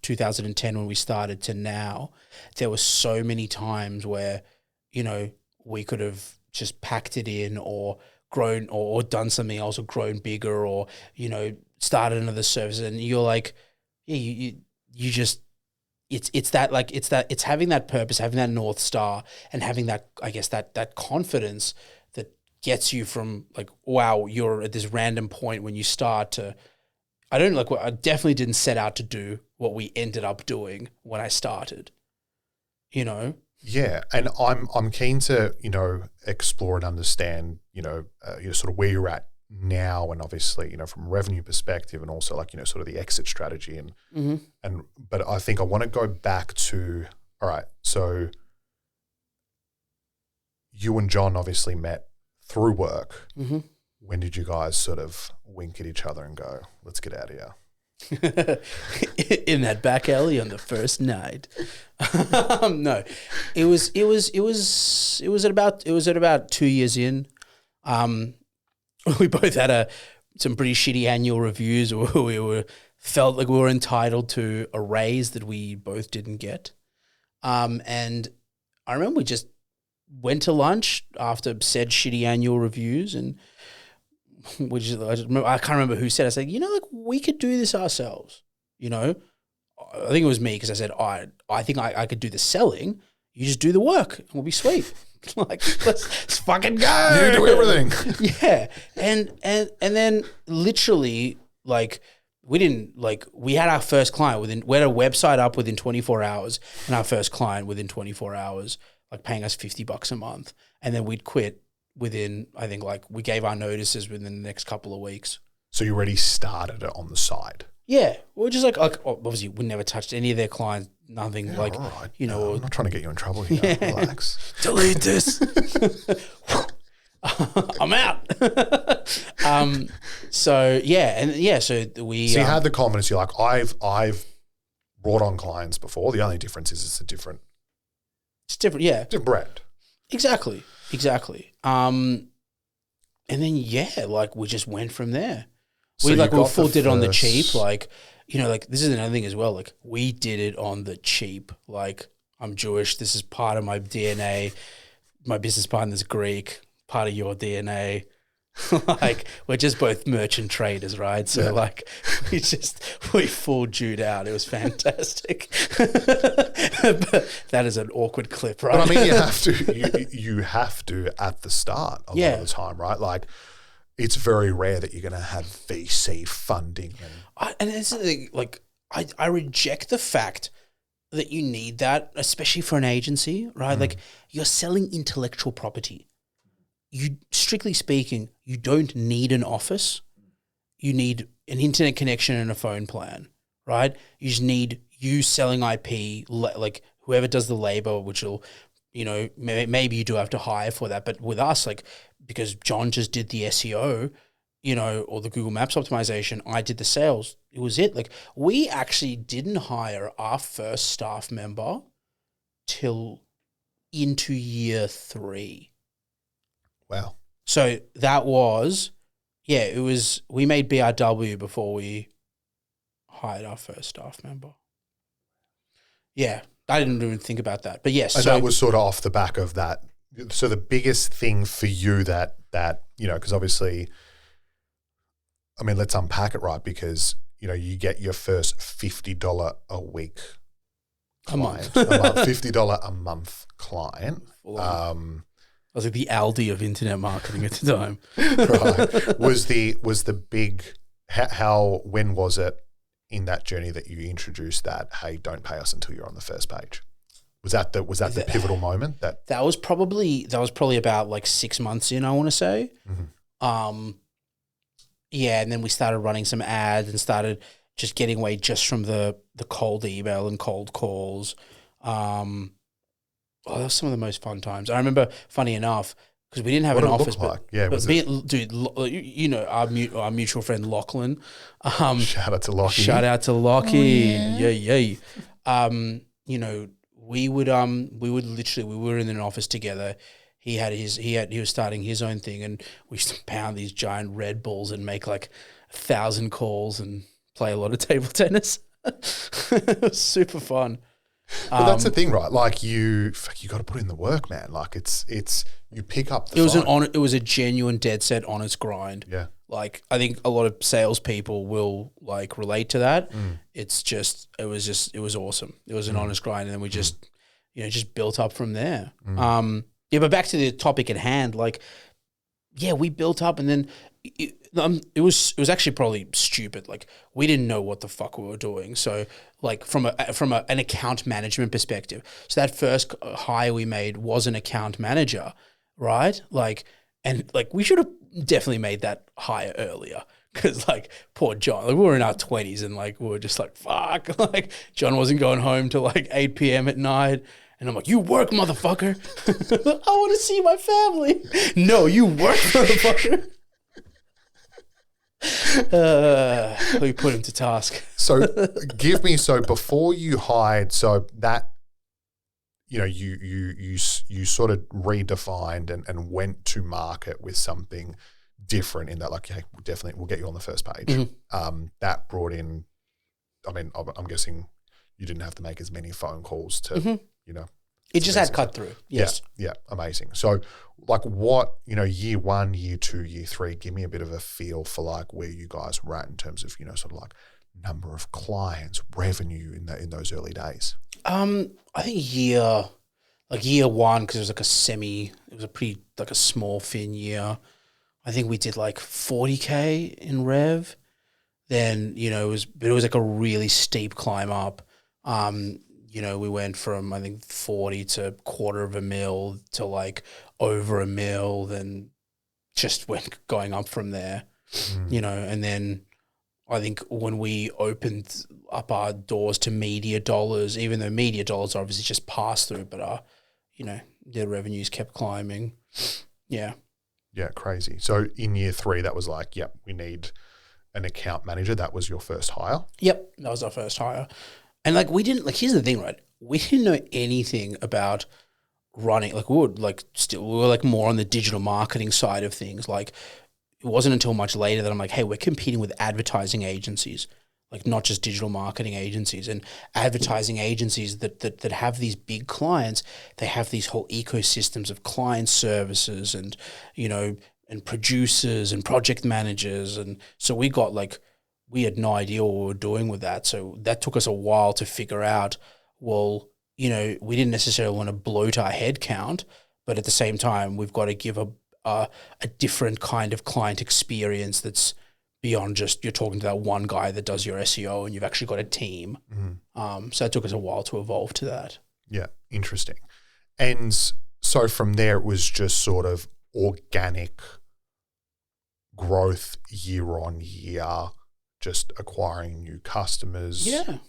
2010 when we started to now, there were so many times where, we could have just packed it in or grown or done something else or grown bigger or, started another service. And you're like, yeah, you just, it's having that purpose, having that North Star and having that, I guess, that confidence that gets you from like, wow, you're at this random point when you start to, I definitely didn't set out to do what we ended up doing when I started, Yeah, and I'm keen to explore and understand sort of where you're at now, and obviously from a revenue perspective, and also like sort of the exit strategy and but I think I want to go back to, all right, so you and John obviously met through work. Mm-hmm. When did you guys sort of wink at each other and go, let's get out of here? In that back alley on the first night. No, it was at about 2 years in. We both had some pretty shitty annual reviews. We felt like we were entitled to a raise that we both didn't get. And I remember we just went to lunch after said shitty annual reviews, and I can't remember who said. I said, we could do this ourselves. I think it was me because I said, I think I could do the selling. You just do the work and we'll be sweet. Like, let's fucking go. You do everything. Yeah. And then literally, like, we had our first client we had a website up within 24 hours and our first client within 24 hours, like paying us $50 a month. And then we'd quit within, we gave our notices within the next couple of weeks. So you already started it on the side. Yeah, we're just like obviously we never touched any of their clients, nothing Yeah, like all right. you know. I'm not trying to get you in trouble here. Relax. Delete this. I'm out. So yeah, and yeah, so we. So you had the confidence. You're like, I've brought on clients before. The only difference is it's different. Yeah, Different brand. Exactly. And then yeah, like we just went from there. So We you full got did it on the first- cheap, like this is another thing as well. Like we did it on the cheap. Like I'm Jewish. This is part of my DNA. My business partner's Greek. Part of your DNA. Like we're just both merchant traders, right? So like we full Jewed out. It was fantastic. But that is an awkward clip, right? But I mean, you have to at the start a lot of the time, right? Like it's very rare that you're going to have VC funding. And it's the thing, like I reject the fact that you need that, especially for an agency, right? Like you're selling intellectual property. You, strictly speaking, you don't need an office. You need an internet connection and a phone plan, right? You just need you selling IP, like whoever does the labor, which will, maybe you do have to hire for that. But with us, like, because John just did the SEO, or the Google Maps optimization, I did the sales. It was it. Like, we actually didn't hire our first staff member till into year 3. Wow. So that was, we made BRW before we hired our first staff member. Yeah, I didn't even think about that. But yes. And that was sort of off the back of that. So the biggest thing for you that because obviously, I mean, let's unpack it right, because, you get your first $50 a week client, $50 a month client. I was like the Aldi of internet marketing at the time. Right. Was the big, when was it in that journey that you introduced that, hey, don't pay us until you're on the first page? Was that the pivotal moment? That was probably about like 6 months in, I want to say. Mm-hmm. And then we started running some ads and started just getting away just from the cold email and cold calls. That was some of the most fun times. I remember, funny enough, because we didn't have an office. Like? Yeah, but dude, our mutual friend Lachlan. Shout out to Lockie. Lockie. Yeah. We would literally, we were in an office together. He was starting his own thing, and we used to pound these giant Red Bulls and make like 1,000 calls and play a lot of table tennis. It was super fun. But that's the thing, right? Like you got to put in the work, man. Like it's you pick up the phone. It was a genuine, dead set, honest grind. Yeah. Like I think a lot of salespeople will like relate to that. It was awesome. It was an honest grind, and then we just built up from there. But back to the topic at hand, like, we built up, and then it was actually probably stupid. Like we didn't know what the fuck we were doing. So like from an account management perspective, so that first hire we made was an account manager, right? Like, and like we should have definitely made that hire earlier, because like poor John, like we were in our 20s and like we were just like fuck, like John wasn't going home till like 8 p.m. at night. And I'm like, you work, motherfucker. I want to see my family. No, you work, motherfucker. We put him to task. So before you hired, so that, you sort of redefined and went to market with something different in that, like, hey, we'll get you on the first page. Mm-hmm. That brought in, I mean, I'm guessing you didn't have to make as many phone calls to, it just had cut through. Yes. Yeah. Amazing. So like what, year 1, year 2, year 3, give me a bit of a feel for like where you guys were at in terms of, sort of like number of clients, revenue in those early days. I think year 1, because it was a pretty like a small fin year. I think we did like 40K in rev. Then, it was like a really steep climb up. We went from, I think, 40 to $250,000 to like over $1 million, then just went going up from there, and then I think when we opened up our doors to media dollars, even though media dollars obviously just pass through, but their revenues kept climbing. Yeah. Yeah, crazy. So in year 3, that was like, yep, we need an account manager. That was your first hire? Yep, that was our first hire. And like we didn't, like, here's the thing, right? We didn't know anything about running, like we were like more on the digital marketing side of things. Like it wasn't until much later that I'm like, hey, we're competing with advertising agencies, like not just digital marketing agencies, and advertising agencies that have these big clients. They have these whole ecosystems of client services and, and producers and project managers. And so we had no idea what we were doing with that. So that took us a while to figure out, well, we didn't necessarily want to bloat our head count, but at the same time, we've got to give a different kind of client experience that's beyond just you're talking to that one guy that does your SEO and you've actually got a team. Mm-hmm. So it took us a while to evolve to that. Yeah, interesting. And so from there, it was just sort of organic growth year on year, just acquiring new customers. Yeah.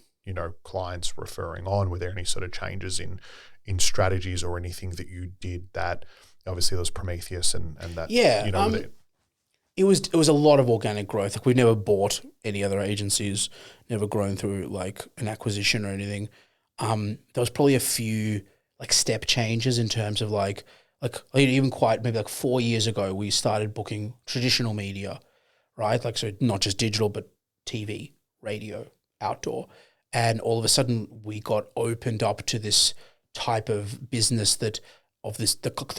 Clients referring on. Were there any sort of changes in strategies or anything that you did that obviously there was Prometheus and that? Yeah. It was a lot of organic growth. Like we never bought any other agencies, never grown through like an acquisition or anything. There was probably a few like step changes in terms of like even quite maybe like 4 years ago, we started booking traditional media, right? Like, so not just digital, but TV, radio, outdoor. And all of a sudden we got opened up to this type of business the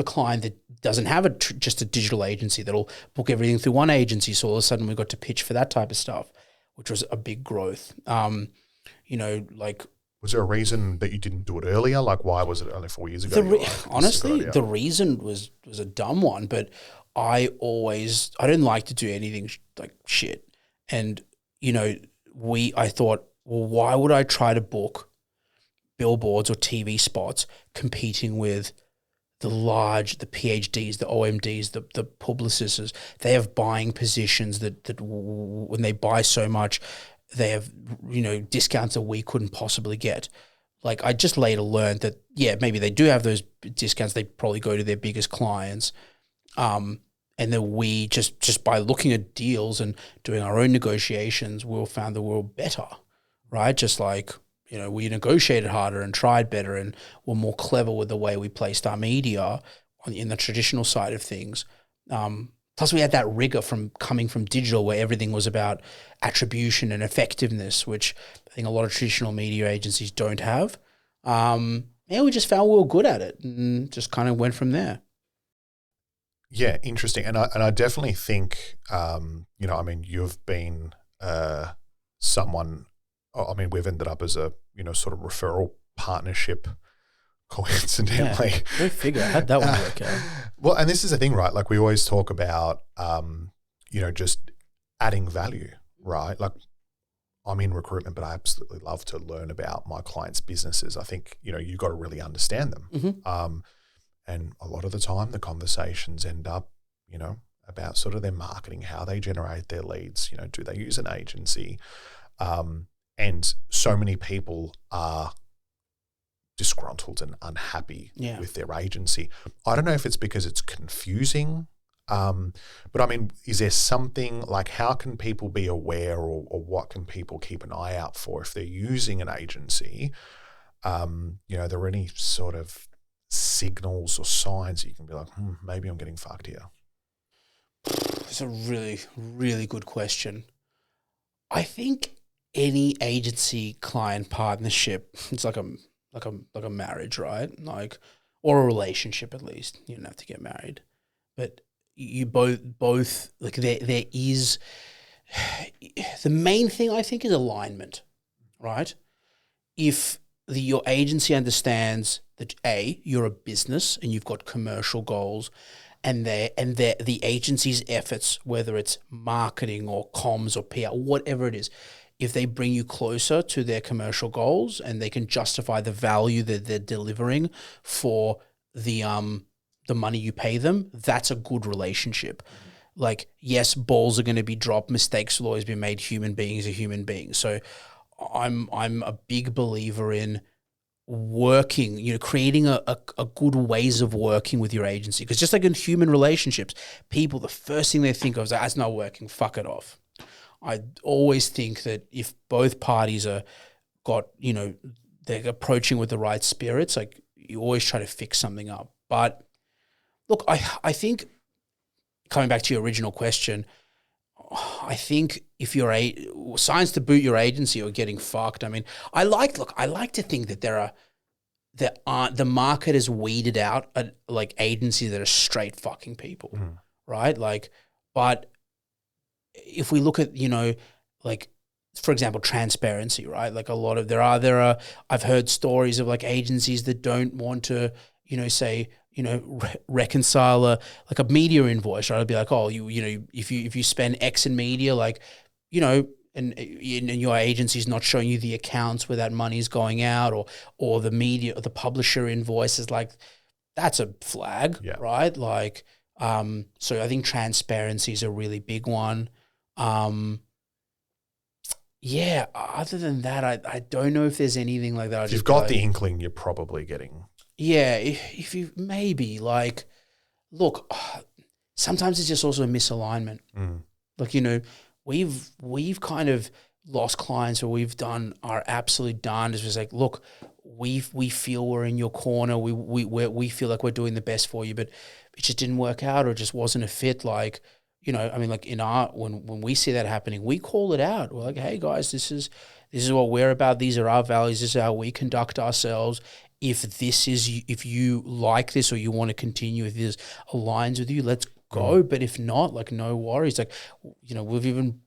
client that doesn't have just a digital agency that'll book everything through one agency. So all of a sudden we got to pitch for that type of stuff, which was a big growth. Was there a reason that you didn't do it earlier? Like, why was it only 4 years ago? Honestly, the reason was a dumb one, but I didn't like to do anything like shit. And, I thought, well, why would I try to book billboards or TV spots competing with the PhDs, the OMDs, the publicists? They have buying positions that when they buy so much, they have, discounts that we couldn't possibly get. Like I just later learned that, yeah, maybe they do have those discounts. They probably go to their biggest clients. And then we just by looking at deals and doing our own negotiations, we found that we were better, right? Just like, we negotiated harder and tried better and were more clever with the way we placed our media in the traditional side of things. Plus we had that rigor from coming from digital where everything was about attribution and effectiveness, which I think a lot of traditional media agencies don't have. We just found we were good at it and just kind of went from there. Yeah, interesting. And I definitely think, you've been someone, we've ended up as a, sort of referral partnership, coincidentally. Yeah, go figure. How'd that one work out? Well, and this is the thing, right? Like we always talk about, just adding value, right? Like I'm in recruitment, but I absolutely love to learn about my clients' businesses. I think, you've got to really understand them. Mm-hmm. And a lot of the time the conversations end up, about sort of their marketing, how they generate their leads, do they use an agency? And so many people are disgruntled and unhappy with their agency. I don't know if it's because it's confusing, but is there something like how can people be aware or what can people keep an eye out for if they're using an agency? Are there any sort of signals or signs that you can be like, maybe I'm getting fucked here? It's a really, really good question. I think any agency client partnership, it's like a marriage, right? Like, or a relationship at least. You don't have to get married, but you both like there is the main thing I think is alignment, right? If your agency understands that you're a business and you've got commercial goals, and the agency's efforts, whether it's marketing or comms or PR, whatever it is, if they bring you closer to their commercial goals and they can justify the value that they're delivering for the money you pay them, that's a good relationship. like, yes, balls are going to be dropped. Mistakes will always be made. Human beings are human beings. So I'm a big believer in working, creating a good ways of working with your agency. Because just like in human relationships, people, the first thing they think of is, that's not working, fuck it off. I always think that if both parties are they're approaching with the right spirits, like, you always try to fix something up. But look, I think, coming back to your original question, I think if you're signs to boot your agency or getting fucked. I mean, I like to think that the market has weeded out like agencies that are straight fucking people, right? Like, but if we look at, like, for example, transparency, right? Like, a lot of there are I've heard stories of like agencies that don't want to, say, reconcile a media invoice, right? I'd be like, oh, if you spend X in media, like, and your agency's not showing you the accounts where that money's going out, or the media or the publisher invoice is like, that's a flag, right? Like, so I think transparency is a really big one. Yeah, other than that, I don't know if there's anything like that. If you've got the inkling, you're probably getting... Yeah, if you maybe, like, look, sometimes it's just also a misalignment. Like, we've kind of lost clients, or we've done our absolute darndest. It's like, look, we feel we're in your corner. We feel like we're doing the best for you, but it just didn't work out, or it just wasn't a fit. Like, I mean, like, in when we see that happening, we call it out. We're like, hey guys, this is what we're about. These are our values. This is how we conduct ourselves. If you like this, or you want to continue, if this aligns with you, let's go. But if not, like, no worries. Like, we've even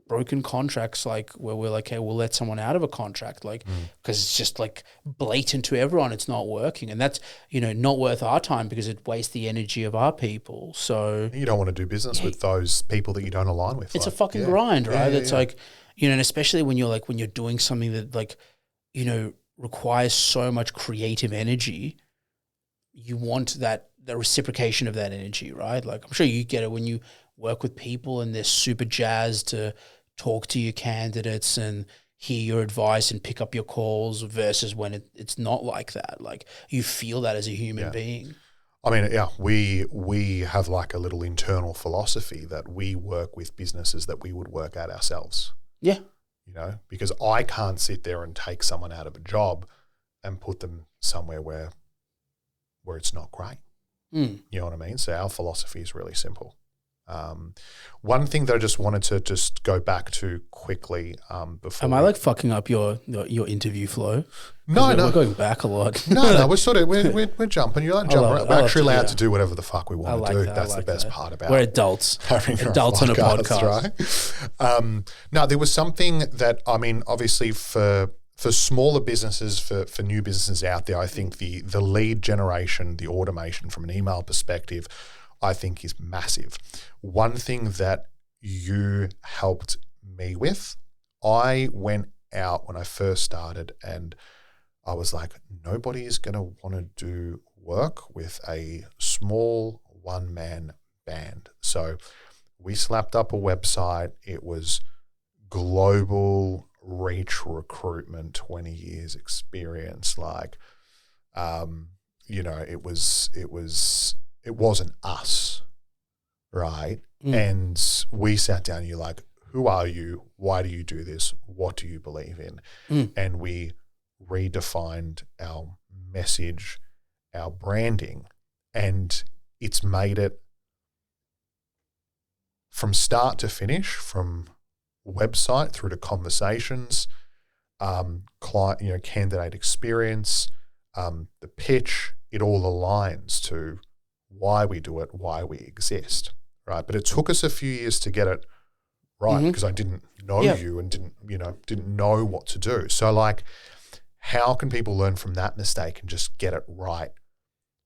broken contracts, like, where we're like, hey, we'll let someone out of a contract, like, because it's just like blatant to everyone, it's not working, and that's not worth our time, because it wastes the energy of our people. So you don't want to do business with those people that you don't align with. It's like a fucking grind, right? It's like, and especially when you're doing something that, like, requires so much creative energy, you want the reciprocation of that energy, right? Like, I'm sure you get it when you work with people and they're super jazzed to talk to your candidates and hear your advice and pick up your calls, versus when it's not like that. Like, you feel that as a human being. I mean, we have like a little internal philosophy that we work with businesses that we would work at ourselves. Yeah. Because I can't sit there and take someone out of a job and put them somewhere where it's not great. You know what I mean? So our philosophy is really simple. One thing that I just wanted to just go back to quickly before. Am I like fucking up your interview flow? No. We're going back a lot. No, we're sort of we're jumping. You're allowed to jump. We're actually allowed to do whatever the fuck we want to do. That's the best part about it. We're adults. Adults on a podcast, right? No, there was something that, I mean, obviously for smaller businesses, for new businesses out there, I think the lead generation, the automation from an email perspective, I think is massive. One thing that you helped me with, I went out when I first started and I was like, nobody is going to want to do work with a small one-man band. So we slapped up a website. It was global reach recruitment, 20 years experience. Like, it wasn't us, right? And we sat down and you're like, who are you? Why do you do this? What do you believe in? And we redefined our message, our branding, and it's made it from start to finish, from website through to conversations, client, candidate experience, the pitch, it all aligns to why we do it, why we exist, right? But it took us a few years to get it right because I didn't know you and didn't know what to do. So, like, how can people learn from that mistake and just get it right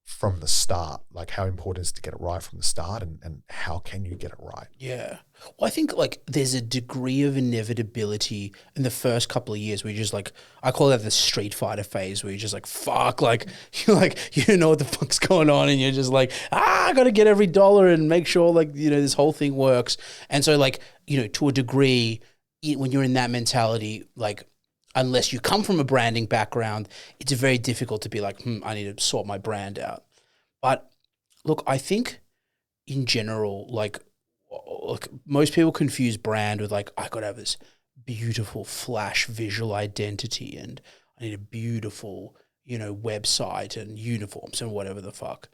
from the start? Like how important is it to get it right from the start, and how can you get it right? Yeah. Well, I think like there's a degree of inevitability in the first couple of years where you're just like, I call that the Street Fighter phase where you're just like, fuck, like you're like, you don't know what the fuck's going on and you're just like, I got to get every dollar and make sure like, this whole thing works. And so like, to a degree, when you're in that mentality, like, unless you come from a branding background, it's very difficult to be like, I need to sort my brand out. But look, I think in general, like most people confuse brand with like, I got to have this beautiful flash visual identity and I need a beautiful, website and uniforms and whatever the fuck.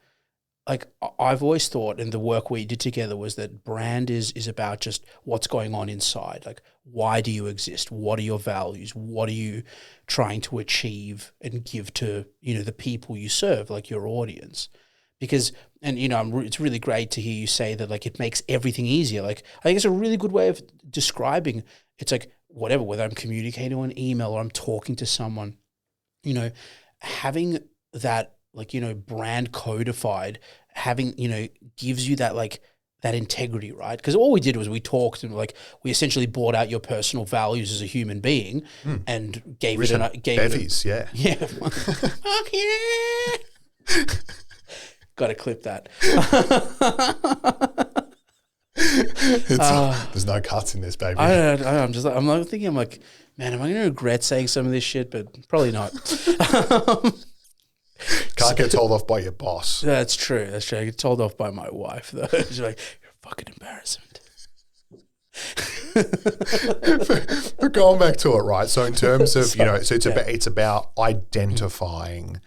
Like I've always thought, and the work we did together was that brand is about just what's going on inside. Like, why do you exist? What are your values? What are you trying to achieve and give to, the people you serve, like your audience? Because, and, it's really great to hear you say that, like, it makes everything easier. Like, I think it's a really good way of describing, it's like, whatever, whether I'm communicating on email or I'm talking to someone, having that, like, brand codified, having, gives you that, like, that integrity, right? Because all we did was we talked and like we essentially bought out your personal values as a human being and gave Richard it bevies, yeah. Fuck yeah. Got to clip that. There's no cuts in this, baby. I'm like thinking, I'm like, man, am I going to regret saying some of this shit? But probably not. Can't get told off by your boss. That's true. I get told off by my wife, though. She's like, you're a fucking embarrassment. But going back to it, right? So in terms of, it's about identifying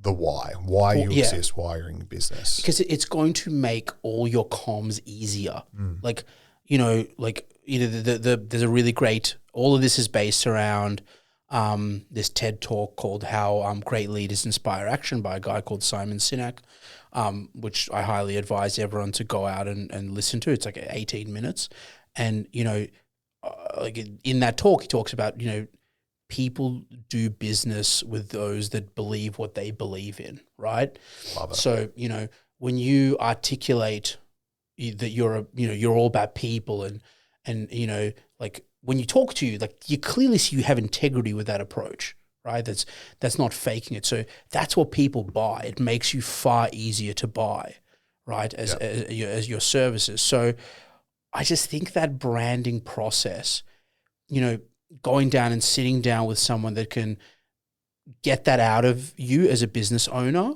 the why you exist, why you're in business. Because it's going to make all your comms easier. Like, there's a really great, all of this is based around this TED talk called How Great Leaders Inspire Action by a guy called Simon Sinek, which I highly advise everyone to go out and listen to. It's like 18 minutes. And, like in that talk, he talks about, people do business with those that believe what they believe in, right? Love it. So, when you articulate that you're all about people and like when you talk to you, like you clearly see you have integrity with that approach, right? That's not faking it. So that's what people buy. It makes you far easier to buy, right? As your services. So I just think that branding process, going down and sitting down with someone that can get that out of you as a business owner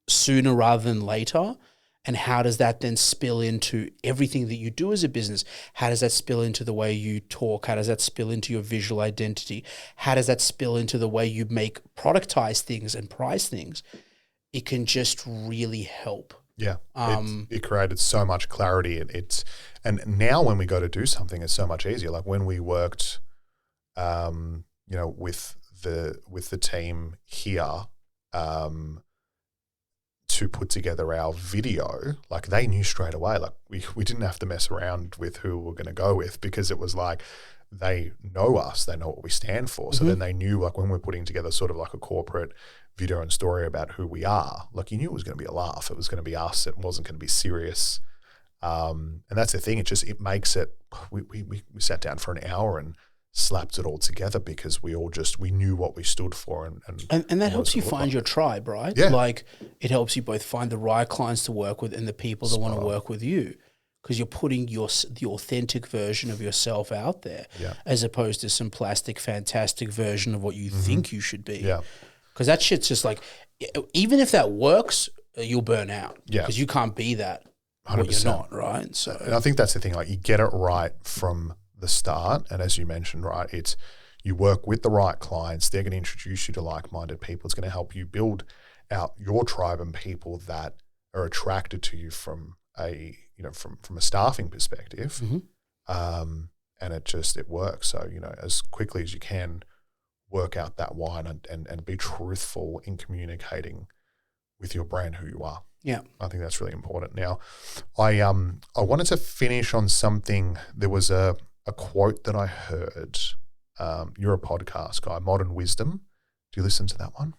sooner rather than later. And how does that then spill into everything that you do as a business? How does that spill into the way you talk? How does that spill into your visual identity? How does that spill into the way you make productize things and price things? It can just really help. Yeah, it created so much clarity. And now when we go to do something, it's so much easier. Like when we worked, with the team here, to put together our video, like they knew straight away. Like we didn't have to mess around with who we're going to go with because it was like they know us, they know what we stand for. So then they knew, like when we're putting together sort of like a corporate video and story about who we are, like you knew it was going to be a laugh. It was going to be us. It wasn't going to be serious. And that's the thing. It makes it. We sat down for an hour and slapped it all together because we knew what we stood for and that helps you find your tribe, right? Yeah. Like it helps you both find the right clients to work with and the people that want to work with you because you're putting the authentic version of yourself out there as opposed to some plastic fantastic version of what you think you should be. Yeah. Because that shit's just like, even if that works, you'll burn out. Yeah. Because you can't be that 100%. what you're not, right? So, and I think that's the thing. Like you get it right from the start, and as you mentioned, right, it's you work with the right clients. They're going to introduce you to like-minded people. It's going to help you build out your tribe and people that are attracted to you from a from a staffing perspective. And it works. So as quickly as you can, work out that why and be truthful in communicating with your brand who you are. Yeah, I think that's really important. Now, I wanted to finish on something. There was a quote that I heard. You're a podcast guy, Modern Wisdom. Do you listen to that one?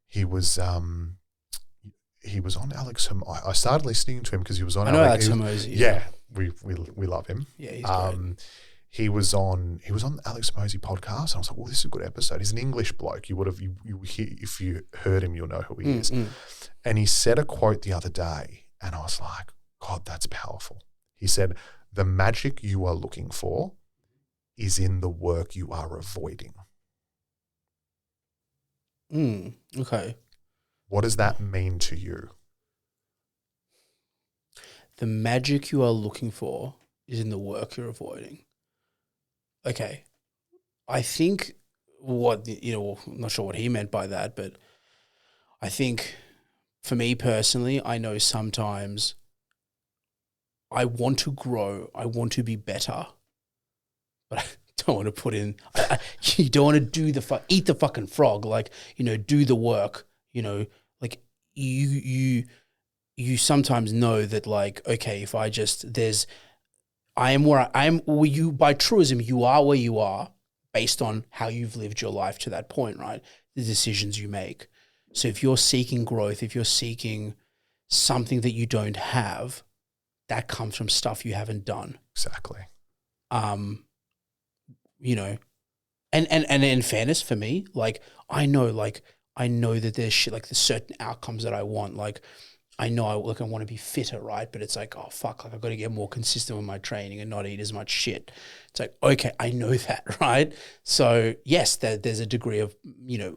he was on Alex. I started listening to him because he was on. I know Alex Hormozy. Yeah, we love him. Yeah, he's great. He was on Alex Hormozy podcast. And I was like, well, this is a good episode. He's an English bloke. You would have if you heard him, you'll know who he is. And he said a quote the other day, and I was like, God, that's powerful. He said, "The magic you are looking for is in the work you are avoiding." Okay. What does that mean to you? The magic you are looking for is in the work you're avoiding. Okay. I think I'm not sure what he meant by that, but I think for me personally, I know sometimes I want to grow, I want to be better, but I don't want to put in, you don't want to eat the fucking frog, like, do the work, like you sometimes know that, like, okay, if I just, I am where I am, by truism, you are where you are based on how you've lived your life to that point, right? The decisions you make. So if you're seeking growth, if you're seeking something that you don't have, that comes from stuff you haven't done. Exactly. And in fairness for me, like, I know that there's shit, like there's certain outcomes that I want. Like, I know I want to be fitter, right? But it's like, oh fuck, like I've got to get more consistent with my training and not eat as much shit. It's like, okay, I know that, right? So yes, there's a degree of,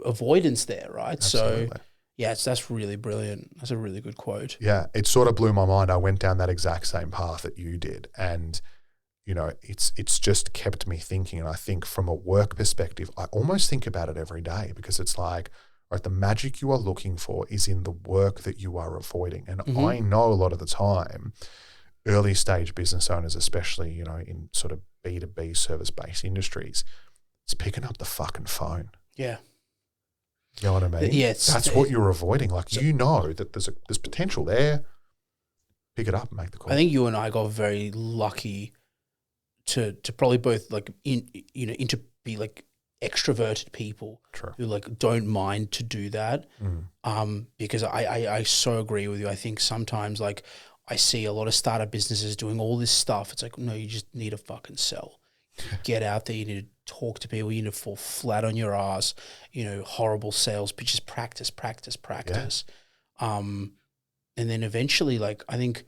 avoidance there, right? Absolutely. So yeah, that's really brilliant. That's a really good quote. Yeah, it sort of blew my mind. I went down that exact same path that you did, and it's just kept me thinking. And I think from a work perspective, I almost think about it every day, because it's like, right, the magic you are looking for is in the work that you are avoiding. And I know a lot of the time, early stage business owners, especially, in sort of B2B service-based industries, it's picking up the fucking phone. Yeah. You know what I mean? Yeah, that's what you're avoiding. Like, that there's potential there. Pick it up and make the call. I think you and I got very lucky to probably both, like, into be like extroverted people. True. Who, like, don't mind to do that. Because I so agree with you. I think sometimes, like, I see a lot of startup businesses doing all this stuff. It's like, no, you just need to fucking sell. Get out there. You need to talk to people. You need to fall flat on your ass. Horrible sales pitches. Practice. Yeah. And then eventually, like, I think,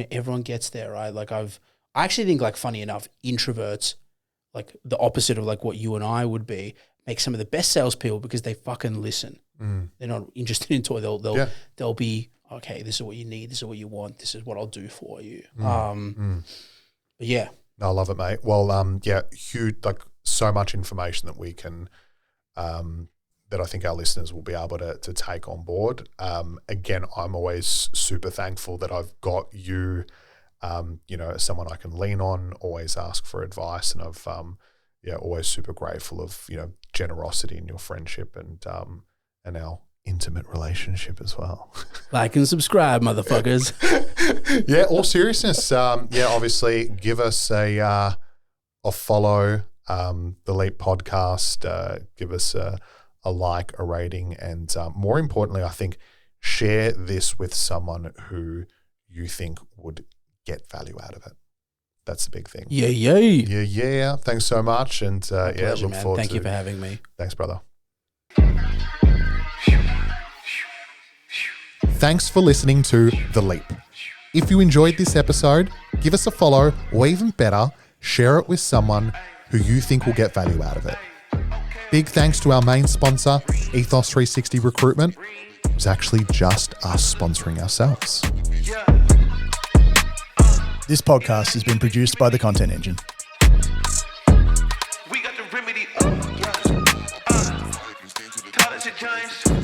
everyone gets there, right? Like, I actually think, like, funny enough, introverts, like the opposite of like what you and I would be, make some of the best salespeople because they fucking listen. They're not interested in toy. They'll be, okay, this is what you need. This is what you want. This is what I'll do for you. But yeah. I love it, mate. Well, huge, like, so much information that we can, that I think our listeners will be able to take on board. Again, I'm always super thankful that I've got you, someone I can lean on, always ask for advice. And I've, always super grateful of, generosity in your friendship and our intimate relationship as well. Like and subscribe, motherfuckers. Yeah, all seriousness. Obviously give us a follow, the Leap podcast, give us a like, a rating, and more importantly, I think share this with someone who you think would get value out of it. That's the big thing. Yeah. Thanks so much. And pleasure, look man. forward Thank you for having me. Thanks, brother. Thanks for listening to The Leap. If you enjoyed this episode, give us a follow, or even better, share it with someone who you think will get value out of it. Big thanks to our main sponsor, Ethos360 Recruitment. It was actually just us sponsoring ourselves. This podcast has been produced by The Content Engine. We got the remedy. Giants.